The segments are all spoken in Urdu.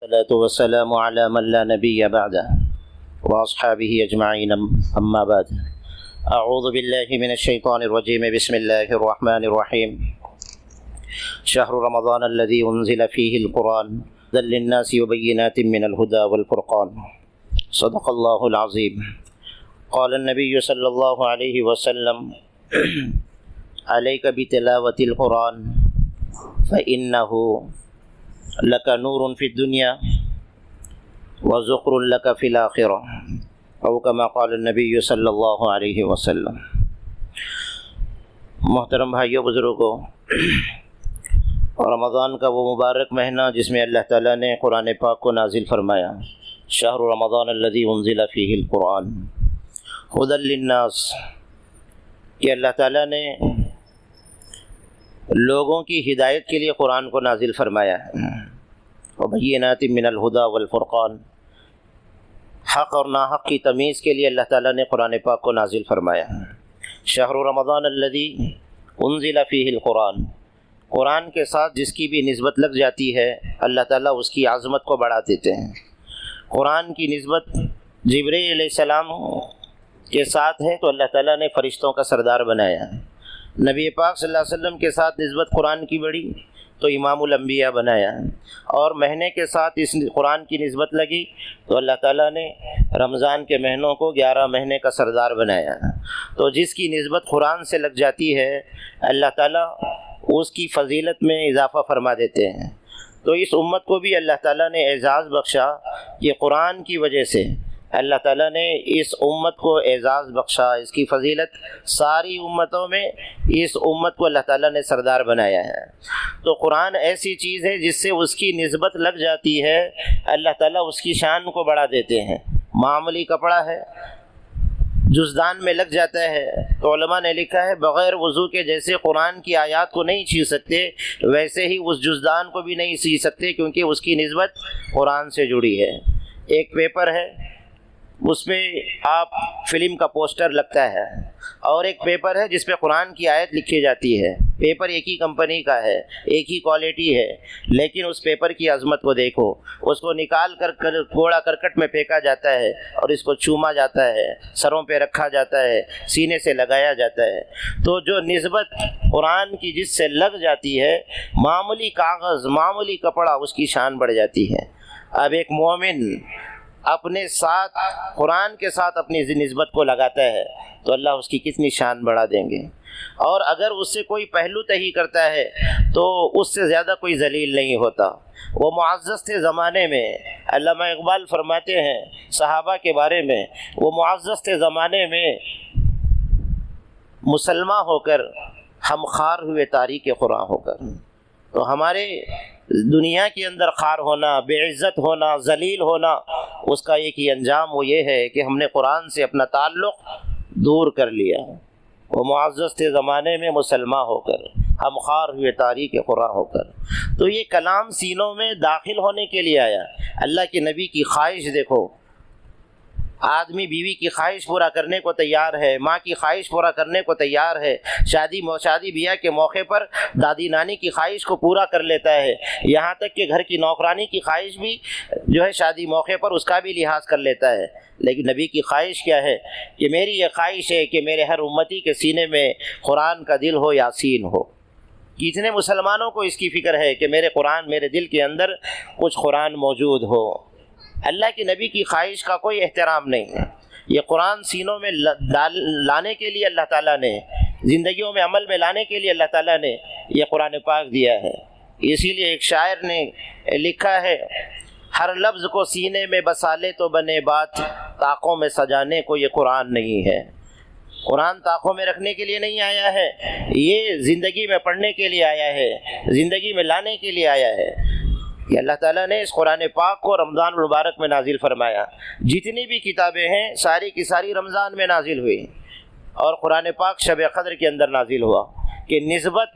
الصلاة والسلام على من لا نبي بعده وأصحابه أجمعين أما بعد أعوذ بالله من الشيطان الرجيم بسم الله الرحمن الرحيم شهر رمضان الذي أنزل فيه القرآن هدى للناس وبينات من الهدى والفرقان صدق الله العظيم قال النبي صلى الله عليه وسلم عليك بتلاوة القرآن فإنه لك نور في الدنيا وذخر لك في الآخرة أو كما قال النبي صلی اللہ علیہ وسلم۔ محترم بھائیو بزرگوں، رمضان کا وہ مبارک مہینہ جس میں اللہ تعالیٰ نے قرآن پاک کو نازل فرمایا، شہر رمضان الذی انزل فیہ القرآن ہدی للناس، کہ اللہ تعالیٰ نے لوگوں کی ہدایت کے لیے قرآن کو نازل فرمایا ہے، وبینات من الہدی والفرقان، حق اور ناحق کی تمیز کے لیے اللہ تعالیٰ نے قرآن پاک کو نازل فرمایا ہے۔ شہر رمضان الذی انزل فیہ القرآن، قرآن کے ساتھ جس کی بھی نسبت لگ جاتی ہے اللہ تعالیٰ اس کی عظمت کو بڑھا دیتے ہیں۔ قرآن کی نسبت جبرائیل علیہ السلام کے ساتھ ہے تو اللہ تعالیٰ نے فرشتوں کا سردار بنایا ہے۔ نبی پاک صلی اللہ علیہ وسلم کے ساتھ نسبت قرآن کی بڑھی تو امام الانبیاء بنایا ہے، اور مہینے کے ساتھ اس قرآن کی نسبت لگی تو اللہ تعالیٰ نے رمضان کے مہینوں کو 11 مہینے کا سردار بنایا ہے۔ تو جس کی نسبت قرآن سے لگ جاتی ہے اللہ تعالیٰ اس کی فضیلت میں اضافہ فرما دیتے ہیں۔ تو اس امت کو بھی اللہ تعالیٰ نے اعزاز بخشا، یہ قرآن کی وجہ سے اللہ تعالیٰ نے اس امت کو اعزاز بخشا، اس کی فضیلت ساری امتوں میں اس امت کو اللہ تعالیٰ نے سردار بنایا ہے۔ تو قرآن ایسی چیز ہے جس سے اس کی نسبت لگ جاتی ہے اللہ تعالیٰ اس کی شان کو بڑھا دیتے ہیں۔ معمولی کپڑا ہے، جزدان میں لگ جاتا ہے تو علماء نے لکھا ہے بغیر وضو کے جیسے قرآن کی آیات کو نہیں چھو سکتے ویسے ہی اس جزدان کو بھی نہیں سی سکتے، کیونکہ اس کی نسبت قرآن سے جڑی ہے۔ ایک پیپر ہے، اس پہ آپ فلم کا پوسٹر لگتا ہے، اور ایک پیپر ہے جس پہ قرآن کی آیت لکھی جاتی ہے۔ پیپر ایک ہی کمپنی کا ہے، ایک ہی کوالٹی ہے، لیکن اس پیپر کی عظمت کو دیکھو، اس کو نکال کر کوڑا کرکٹ میں پھینکا جاتا ہے اور اس کو چوما جاتا ہے، سروں پہ رکھا جاتا ہے، سینے سے لگایا جاتا ہے۔ تو جو نسبت قرآن کی جس سے لگ جاتی ہے، معمولی کاغذ، معمولی کپڑا، اس کی شان بڑھ جاتی ہے۔ اب ایک مومن اپنے ساتھ قرآن کے ساتھ اپنی نسبت کو لگاتا ہے تو اللہ اس کی کتنی شان بڑھا دیں گے، اور اگر اس سے کوئی پہلو تہی کرتا ہے تو اس سے زیادہ کوئی ذلیل نہیں ہوتا۔ وہ معزز تھے زمانے میں، علامہ اقبال فرماتے ہیں صحابہ کے بارے میں، وہ معزز تھے زمانے میں مسلمان ہو کر ہم خار ہوئے تاریک قرآن ہو کر۔ تو ہمارے دنیا کے اندر خار ہونا، بے عزت ہونا، ذلیل ہونا، اس کا ایک ہی انجام وہ یہ ہے کہ ہم نے قرآن سے اپنا تعلق دور کر لیا۔ وہ معزز تھے زمانے میں مسلمان ہو کر ہم خار ہوئے تاریک قرآن ہو کر۔ تو یہ کلام سینوں میں داخل ہونے کے لیے آیا۔ اللہ کے نبی کی خواہش دیکھو، آدمی بیوی کی خواہش پورا کرنے کو تیار ہے، ماں کی خواہش پورا کرنے کو تیار ہے، شادی بیاہ کے موقع پر دادی نانی کی خواہش کو پورا کر لیتا ہے، یہاں تک کہ گھر کی نوکرانی کی خواہش بھی جو ہے شادی موقع پر اس کا بھی لحاظ کر لیتا ہے۔ لیکن نبی کی خواہش کیا ہے کہ میری یہ خواہش ہے کہ میرے ہر امتی کے سینے میں قرآن کا دل ہو، یاسین ہو۔ کتنے مسلمانوں کو اس کی فکر ہے کہ میرے قرآن، میرے دل کے اندر کچھ قرآن موجود ہو۔ اللہ کے نبی کی خواہش کا کوئی احترام نہیں ہے۔ یہ قرآن سینوں میں لانے کے لیے اللہ تعالیٰ نے، زندگیوں میں عمل میں لانے کے لیے اللہ تعالیٰ نے یہ قرآن پاک دیا ہے۔ اسی لیے ایک شاعر نے لکھا ہے ہر لفظ کو سینے میں بسا لے تو بنے بات، طاقوں میں سجانے کو یہ قرآن نہیں ہے۔ قرآن طاقوں میں رکھنے کے لیے نہیں آیا ہے، یہ زندگی میں پڑھنے کے لیے آیا ہے، زندگی میں لانے کے لیے آیا ہے۔ کہ اللہ تعالیٰ نے اس قرآن پاک کو رمضان المبارک میں نازل فرمایا۔ جتنی بھی کتابیں ہیں ساری کی ساری رمضان میں نازل ہوئی، اور قرآن پاک شب قدر کے اندر نازل ہوا۔ کہ نسبت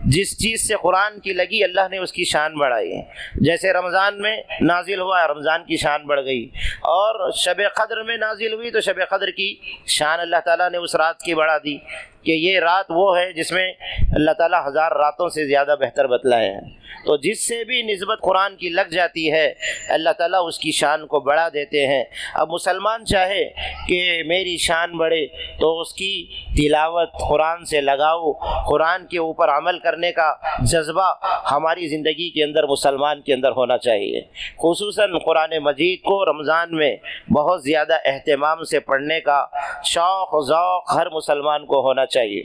جس چیز سے قرآن کی لگی اللہ نے اس کی شان بڑھائی۔ جیسے رمضان میں نازل ہوا رمضان کی شان بڑھ گئی، اور شب قدر میں نازل ہوئی تو شب قدر کی شان اللہ تعالیٰ نے اس رات کی بڑھا دی۔ کہ یہ رات وہ ہے جس میں اللہ تعالیٰ 1000 راتوں سے زیادہ بہتر بتلائے ہیں. تو جس سے بھی نسبت قرآن کی لگ جاتی ہے اللہ تعالیٰ اس کی شان کو بڑھا دیتے ہیں. اب مسلمان چاہے کہ میری شان بڑھے تو اس کی تلاوت قرآن سے لگاؤ، قرآن کے اوپر عمل کرنے کا جذبہ ہماری زندگی کے اندر مسلمان کے اندر ہونا چاہیے. خصوصاً قرآن مجید کو رمضان میں بہت زیادہ اہتمام سے پڑھنے کا شوق و ذوق ہر مسلمان کو ہونا چاہیے.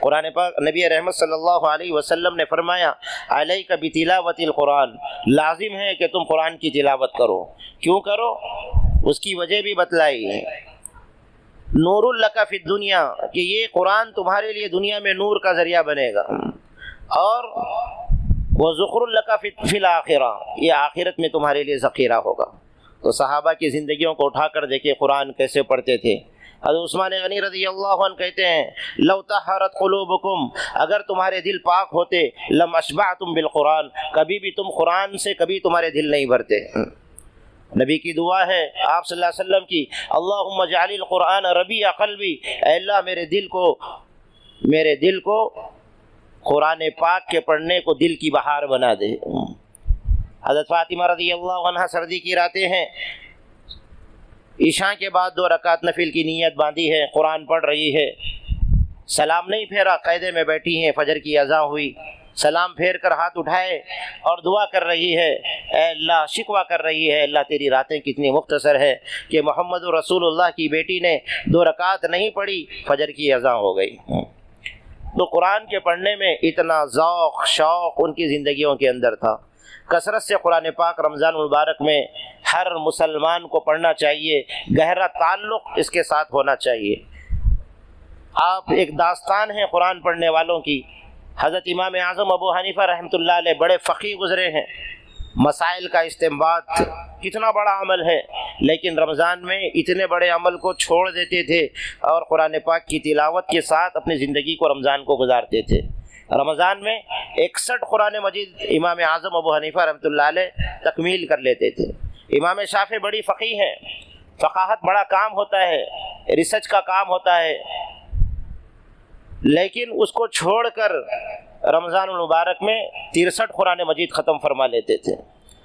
قرآن پاک نبی رحمت صلی اللہ علیہ وسلم نے فرمایا علیک بتلاوت القرآن، لازم ہے کہ تم قرآن کی تلاوت کرو. کیوں کرو؟ اس کی وجہ بھی بتلائی ہے. نور لک فی الدنیا، کہ یہ قرآن تمہارے لیے دنیا میں نور کا ذریعہ بنے گا، اور وذخر لک فی الآخرہ، یہ آخرت میں تمہارے لیے ذخیرہ ہوگا. تو صحابہ کی زندگیوں کو اٹھا کر دیکھیں قرآن کیسے پڑھتے تھے. حضرت عثمان غنی رضی اللہ عنہ کہتے ہیں لو طہرت قلوبکم، اگر تمہارے دل پاک ہوتے، لم اشبعتم بالقرآن، کبھی بھی تم قرآن سے کبھی تمہارے دل نہیں بھرتے. نبی کی دعا ہے آپ صلی اللہ علیہ وسلم کی، اللہم اجعل القرآن ربیع قلبی، اے اللہ میرے دل کو قرآن پاک کے پڑھنے کو دل کی بہار بنا دے. حضرت فاطمہ رضی اللہ عنہ سردی کی راتیں ہیں، عشاء کے بعد 2 رکعت نفل کی نیت باندھی ہے، قرآن پڑھ رہی ہے، سلام نہیں پھیرا، قاعدے میں بیٹھی ہیں، فجر کی اذان ہوئی، سلام پھیر کر ہاتھ اٹھائے اور دعا کر رہی ہے، اے اللہ شکوہ کر رہی ہے، اللہ تیری راتیں کتنی مختصر ہے کہ محمد رسول اللہ کی بیٹی نے 2 رکعت نہیں پڑھی، فجر کی اذان ہو گئی. تو قرآن کے پڑھنے میں اتنا ذوق شوق ان کی زندگیوں کے اندر تھا. کثرت سے قرآن پاک رمضان المبارک میں ہر مسلمان کو پڑھنا چاہیے، گہرا تعلق اس کے ساتھ ہونا چاہیے. آپ ایک داستان ہے قرآن پڑھنے والوں کی. حضرت امام اعظم ابو حنیفہ رحمۃ اللہ علیہ بڑے فقیہ گزرے ہیں، مسائل کا استنباط کتنا بڑا عمل ہے، لیکن رمضان میں اتنے بڑے عمل کو چھوڑ دیتے تھے اور قرآن پاک کی تلاوت کے ساتھ اپنی زندگی کو رمضان کو گزارتے تھے. رمضان میں 61 قرآن مجید امام اعظم ابو حنیفہ رحمۃ اللہ علیہ تکمیل کر لیتے تھے. امام شافعی بڑی فقیہ ہیں، فقاہت بڑا کام ہوتا ہے، ریسرچ کا کام ہوتا ہے، لیکن اس کو چھوڑ کر رمضان المبارک میں 63 قرآن مجید ختم فرما لیتے تھے.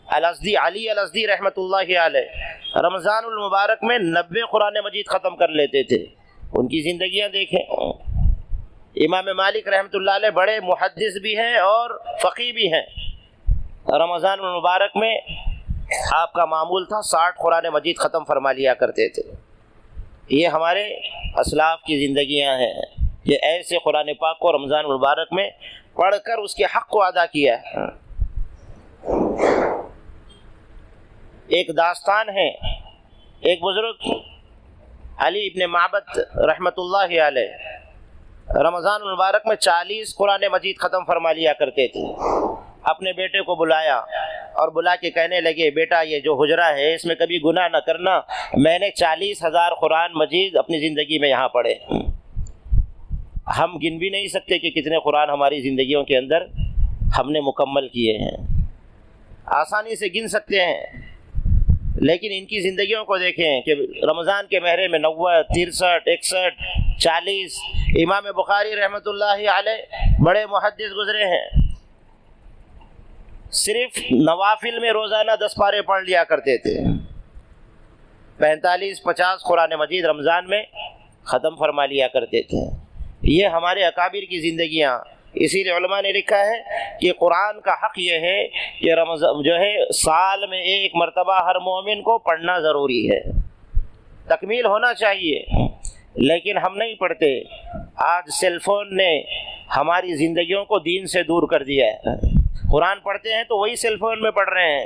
الازدی علی الازدی رحمۃ اللہ علیہ رمضان المبارک میں 90 قرآن مجید ختم کر لیتے تھے. ان کی زندگیاں دیکھیں. امام مالک رحمۃ اللہ علیہ بڑے محدث بھی ہیں اور فقیہ بھی ہیں. رمضان المبارک میں آپ کا معمول تھا 60 قرآن مجید ختم فرما لیا کرتے تھے. یہ ہمارے اسلاف کی زندگیاں ہیں کہ ایسے قرآن پاک کو رمضان المبارک میں پڑھ کر اس کے حق کو ادا کیا. ایک داستان ہے، ایک بزرگ علی ابن معبد رحمۃ اللہ علیہ رمضان المبارک میں 40 قرآن مجید ختم فرما لیا کرتے تھے. اپنے بیٹے کو بلایا اور بلا کے کہنے لگے بیٹا یہ جو حجرہ ہے اس میں کبھی گناہ نہ کرنا، میں نے 40,000 قرآن مجید اپنی زندگی میں یہاں پڑھے. ہم گن بھی نہیں سکتے کہ کتنے قرآن ہماری زندگیوں کے اندر ہم نے مکمل کیے ہیں. آسانی سے گن سکتے ہیں، لیکن ان کی زندگیوں کو دیکھیں کہ رمضان کے مہینے میں 90 63 61 40. امام بخاری رحمۃ اللہ علیہ بڑے محدث گزرے ہیں، صرف نوافل میں روزانہ 10 پارے پڑھ لیا کرتے تھے. 45-50 قرآن مجید رمضان میں ختم فرما لیا کرتے تھے. یہ ہمارے اکابر کی زندگیاں. اسی لیے علماء نے لکھا ہے کہ قرآن کا حق یہ ہے کہ رمضان جو ہے سال میں 1 مرتبہ ہر مومن کو پڑھنا ضروری ہے، تکمیل ہونا چاہیے، لیکن ہم نہیں پڑھتے. آج سیل فون نے ہماری زندگیوں کو دین سے دور کر دیا ہے. قرآن پڑھتے ہیں تو وہی سیل فون میں پڑھ رہے ہیں.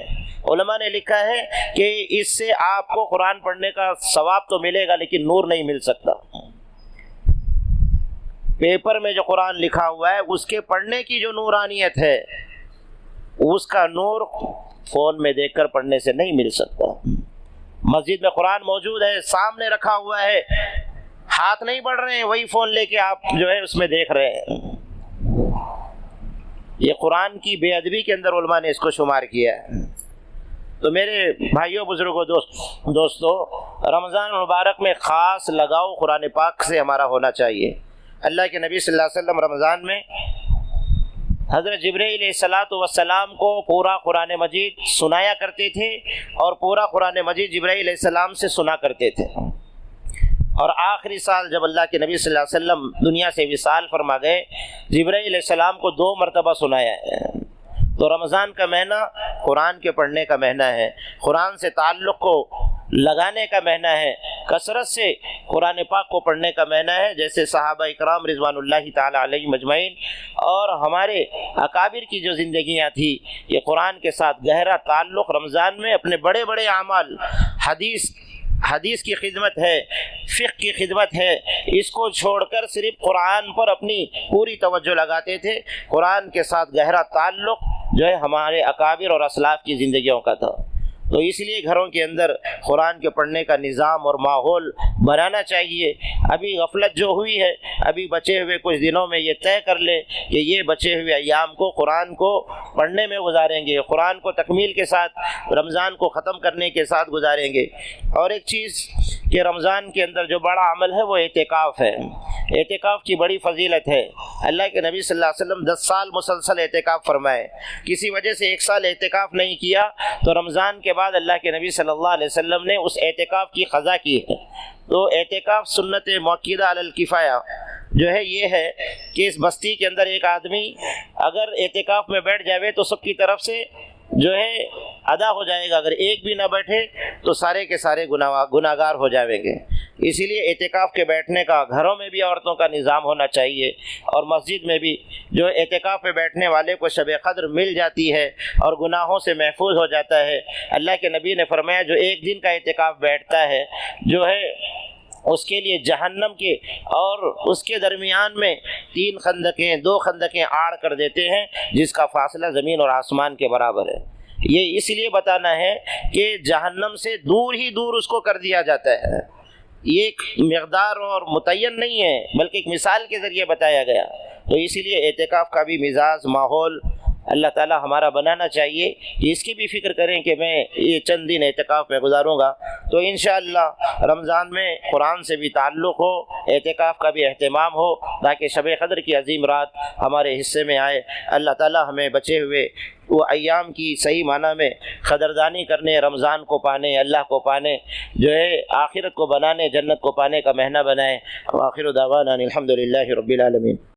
علماء نے لکھا ہے کہ اس سے آپ کو قرآن پڑھنے کا ثواب تو ملے گا لیکن نور نہیں مل سکتا. پیپر میں جو قرآن لکھا ہوا ہے اس کے پڑھنے کی جو نورانیت ہے اس کا نور فون میں دیکھ کر پڑھنے سے نہیں مل سکتا. مسجد میں قرآن موجود ہے، سامنے رکھا ہوا ہے، ہاتھ نہیں بڑھ رہے ہیں، وہی فون لے کے آپ جو ہے اس میں دیکھ رہے ہیں. یہ قرآن کی بے ادبی کے اندر علماء نے اس کو شمار کیا ہے. تو میرے بھائیوں بزرگوں دوستو، رمضان مبارک میں خاص لگاؤ قرآن پاک سے ہمارا ہونا چاہیے. اللہ کے نبی صلی اللہ علیہ وسلم رمضان میں حضرت جبرائیل علیہ الصلاۃ والسلام کو پورا قرآن مجید سنایا کرتے تھے اور پورا قرآن مجید جبرائیل علیہ السلام سے سنا کرتے تھے۔ اور آخری سال جب اللہ کے نبی صلی اللہ علیہ وسلم دنیا سے وصال فرما گئے، جبرائیل علیہ السلام کو 2 مرتبہ سنایا ہے۔ تو رمضان کا مہینہ قرآن کے پڑھنے کا مہینہ ہے، قرآن سے تعلق کو لگانے کا مہینہ ہے، کثرت سے قرآن پاک کو پڑھنے کا مہینہ ہے، جیسے صحابہ اکرام رضوان اللہ تعالی علیہم اجمعین اور ہمارے اکابر کی جو زندگیاں تھیں، یہ قرآن کے ساتھ گہرا تعلق رمضان میں اپنے بڑے بڑے اعمال، حدیث کی خدمت ہے، فقہ کی خدمت ہے، اس کو چھوڑ کر صرف قرآن پر اپنی پوری توجہ لگاتے تھے۔ قرآن کے ساتھ گہرا تعلق جو ہے ہمارے اکابر اور اسلاف کی زندگیوں کا تھا۔ تو اس لیے گھروں کے اندر قرآن کے پڑھنے کا نظام اور ماحول بنانا چاہیے۔ ابھی غفلت جو ہوئی ہے، ابھی بچے ہوئے کچھ دنوں میں یہ طے کر لے کہ یہ بچے ہوئے ایام کو قرآن کو پڑھنے میں گزاریں گے، قرآن کو تکمیل کے ساتھ، رمضان کو ختم کرنے کے ساتھ گزاریں گے۔ اور ایک چیز کہ رمضان کے اندر جو بڑا عمل ہے وہ اعتکاف ہے۔ اعتکاف کی بڑی فضیلت ہے۔ اللہ کے نبی صلی اللہ علیہ وسلم 10 سال مسلسل اعتکاف فرمائے، کسی وجہ سے 1 سال اعتکاف نہیں کیا تو رمضان کے بعد اللہ کے نبی صلی اللہ علیہ وسلم نے اس اعتکاف کی قضا کی ہے۔ تو اعتکاف سنت مؤکدہ علی الکفایہ جو ہے یہ ہے کہ اس بستی کے اندر ایک آدمی اگر اعتکاف میں بیٹھ جاوے تو سب کی طرف سے جو ہے ادا ہو جائے گا، اگر ایک بھی نہ بیٹھے تو سارے کے سارے گناہگار ہو جائیں گے۔ اسی لیے اعتکاف کے بیٹھنے کا گھروں میں بھی عورتوں کا نظام ہونا چاہیے، اور مسجد میں بھی جو اعتکاف پہ بیٹھنے والے کو شب قدر مل جاتی ہے اور گناہوں سے محفوظ ہو جاتا ہے۔ اللہ کے نبی نے فرمایا جو 1 دن کا اعتکاف بیٹھتا ہے جو ہے اس کے لیے جہنم کے اور اس کے درمیان میں 3 خندقیں 2 خندقیں آڑ کر دیتے ہیں، جس کا فاصلہ زمین اور آسمان کے برابر ہے۔ یہ اس لیے بتانا ہے کہ جہنم سے دور ہی دور اس کو کر دیا جاتا ہے۔ یہ ایک مقدار اور متعین نہیں ہے، بلکہ ایک مثال کے ذریعے بتایا گیا۔ تو اسی لیے اعتکاف کا بھی مزاج، ماحول اللہ تعالی ہمارا بنانا چاہیے کہ اس کی بھی فکر کریں کہ میں یہ چند دن اعتکاف میں گزاروں گا تو انشاءاللہ رمضان میں قرآن سے بھی تعلق ہو، اعتکاف کا بھی اہتمام ہو، تاکہ شب قدر کی عظیم رات ہمارے حصے میں آئے۔ اللہ تعالی ہمیں بچے ہوئے وہ ایام کی صحیح معنی میں قدردانی کرنے، رمضان کو پانے، اللہ کو پانے، جو ہے آخرت کو بنانے، جنت کو پانے کا مہینہ بنائے۔ وآخر دعوانا الحمدللہ رب العالمین۔